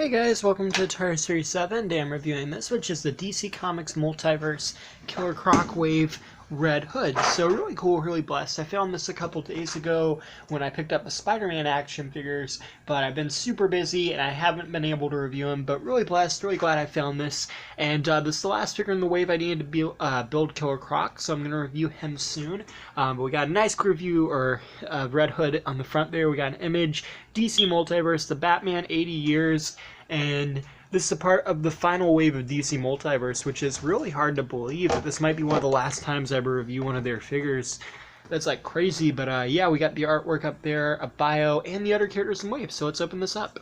Hey guys, welcome to Tar Series 7. Today I'm reviewing this, which is the DC Comics Multiverse Killer Croc Wave Red Hood. So really cool, really blessed. I found this a couple days ago when I picked up the Spider-Man action figures, but I've been super busy and I haven't been able to review them, but really blessed, really glad I found this. And this is the last figure in the wave I needed to build Killer Croc, so I'm going to review him soon. But we got a nice review, or Red Hood on the front there. We got an image, DC Multiverse, the Batman 80 years, and this is a part of the final wave of DC Multiverse, which is really hard to believe that this might be one of the last times I ever review one of their figures. That's like crazy, but yeah, we got the artwork up there, a bio, and the other characters in wave, so let's open this up.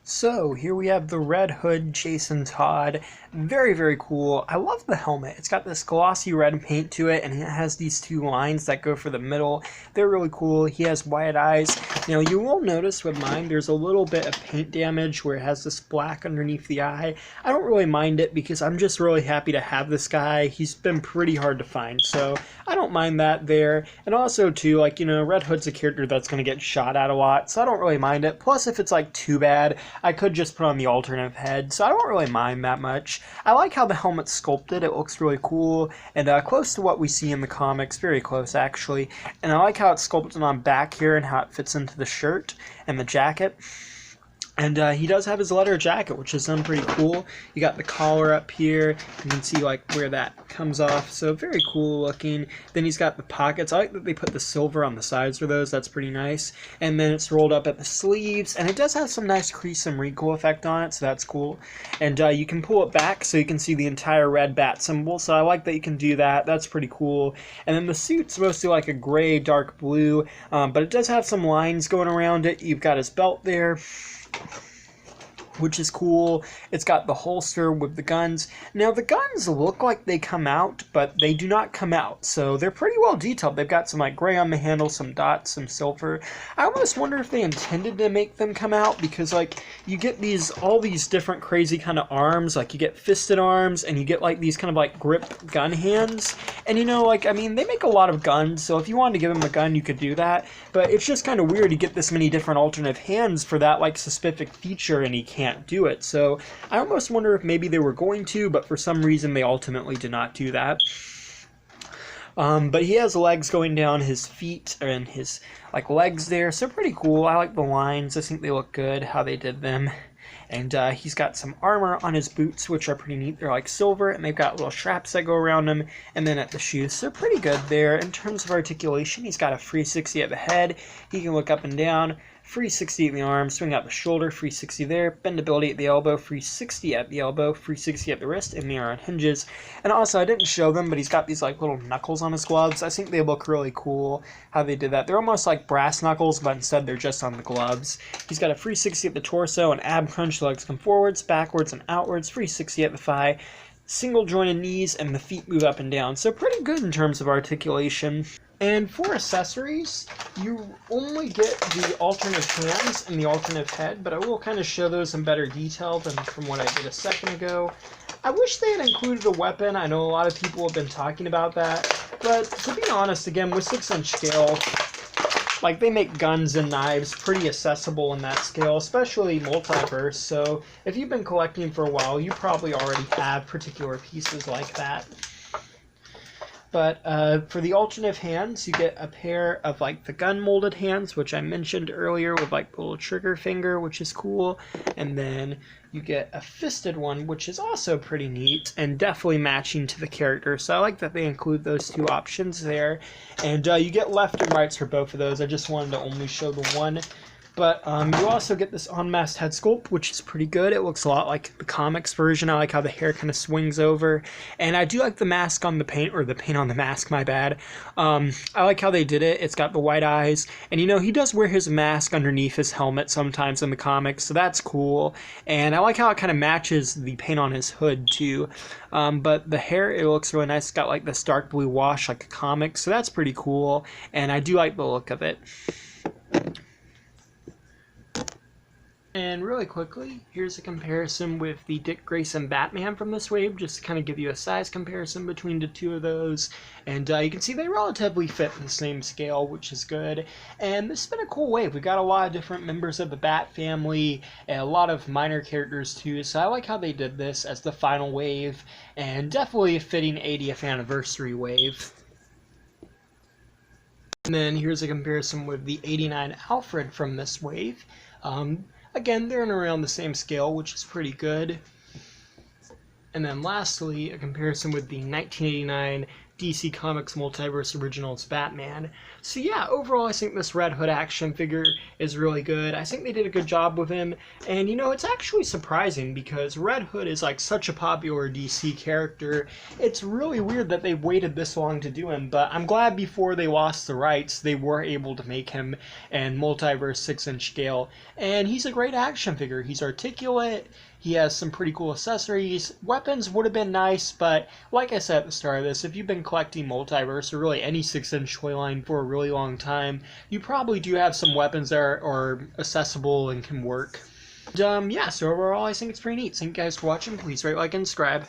So, here we have the Red Hood Jason Todd. Very, very cool. I love the helmet. It's got this glossy red paint to it, and it has these two lines that go for the middle. They're really cool. He has wide eyes. Now, you will notice with mine, there's a little bit of paint damage where it has this black underneath the eye. I don't really mind it because I'm just really happy to have this guy. He's been pretty hard to find, so I don't mind that there. And also, too, like, you know, Red Hood's a character that's going to get shot at a lot, so I don't really mind it. Plus, if it's, like, too bad, I could just put on the alternate head, so I don't really mind that much. I like how the helmet's sculpted. It looks really cool and close to what we see in the comics. Very close, actually. And I like how it's sculpted on back here and how it fits into the shirt and the jacket. And he does have his leather jacket, which is done pretty cool. You got the collar up here. You can see like where that comes off. So very cool looking. Then he's got the pockets. I like that they put the silver on the sides for those. That's pretty nice. And then it's rolled up at the sleeves. And it does have some nice crease and wrinkle effect on it, so that's cool. And you can pull it back so you can see the entire red bat symbol. So I like that you can do that. That's pretty cool. And then the suit's mostly like a gray, dark blue. But it does have some lines going around it. You've got his belt there, which is cool. It's got the holster with the guns. Now, the guns look like they come out, but they do not come out, so they're pretty well detailed. They've got some like gray on the handle, some dots, some silver. I almost wonder if they intended to make them come out, because like you get all these different crazy kind of arms. Like you get fisted arms, and you get like these kind of like grip gun hands. And you know, like, I mean, they make a lot of guns, so if you wanted to give them a gun, you could do that. But it's just kind of weird to get this many different alternate hands for that like specific feature, and he can't do it. So I almost wonder if maybe they were going to, but for some reason they ultimately did not do that. But he has legs going down his feet and his like legs there, so pretty cool. I like the lines. I think they look good how they did them. And he's got some armor on his boots, which are pretty neat. They're like silver, and they've got little straps that go around them, and then at the shoes. So pretty good there. In terms of articulation, he's got a 360 at the head. He can look up and down. 360 at the arm, swing out the shoulder, 360 there, bendability at the elbow, 360 at the elbow, 360 at the wrist, and they are on hinges. And also, I didn't show them, but he's got these like little knuckles on his gloves. I think they look really cool how they did that. They're almost like brass knuckles, but instead they're just on the gloves. He's got a 360 at the torso, an ab crunch, the legs come forwards, backwards, and outwards, 360 at the thigh, single jointed knees, and the feet move up and down. So pretty good in terms of articulation. And for accessories, you only get the alternate hands and the alternate head, but I will kind of show those in better detail than from what I did a second ago. I wish they had included a weapon. I know a lot of people have been talking about that, but to be honest, again, with 6-inch scale, like, they make guns and knives pretty accessible in that scale, especially Multiverse, so if you've been collecting for a while, you probably already have particular pieces like that. But for the alternate hands, you get a pair of like the gun molded hands, which I mentioned earlier, with like the little trigger finger, which is cool. And then you get a fisted one, which is also pretty neat and definitely matching to the character. So I like that they include those two options there. And you get left and rights for both of those. I just wanted to only show the one. But you also get this unmasked head sculpt, which is pretty good. It looks a lot like the comics version. I like how the hair kind of swings over. And I do like the mask on the paint, or the paint on the mask, my bad. I like how they did it. It's got the white eyes. And, you know, he does wear his mask underneath his helmet sometimes in the comics, so that's cool. And I like how it kind of matches the paint on his hood, too. But the hair, it looks really nice. It's got, like, this dark blue wash like a comic, so that's pretty cool. And I do like the look of it. And really quickly, here's a comparison with the Dick Grayson Batman from this wave, just to kind of give you a size comparison between the two of those. And you can see they relatively fit the same scale, which is good. And this has been a cool wave. We've got a lot of different members of the Bat family, and a lot of minor characters too, so I like how they did this as the final wave, and definitely a fitting 80th anniversary wave. And then here's a comparison with the 89 Alfred from this wave. Again, they're in around the same scale, which is pretty good. And then lastly, a comparison with the 1989 DC Comics Multiverse Originals Batman. So yeah, overall I think this Red Hood action figure is really good. I think they did a good job with him. And you know, it's actually surprising because Red Hood is like such a popular DC character. It's really weird that they waited this long to do him, but I'm glad before they lost the rights, they were able to make him in Multiverse 6-inch scale. And he's a great action figure. He's articulate. He has some pretty cool accessories. Weapons would have been nice, but like I said at the start of this, if you've been collecting Multiverse or really any 6-inch toy line for a really long time, you probably do have some weapons that are accessible and can work. And, yeah, so overall I think it's pretty neat. Thank you guys for watching. Please rate, like, and subscribe.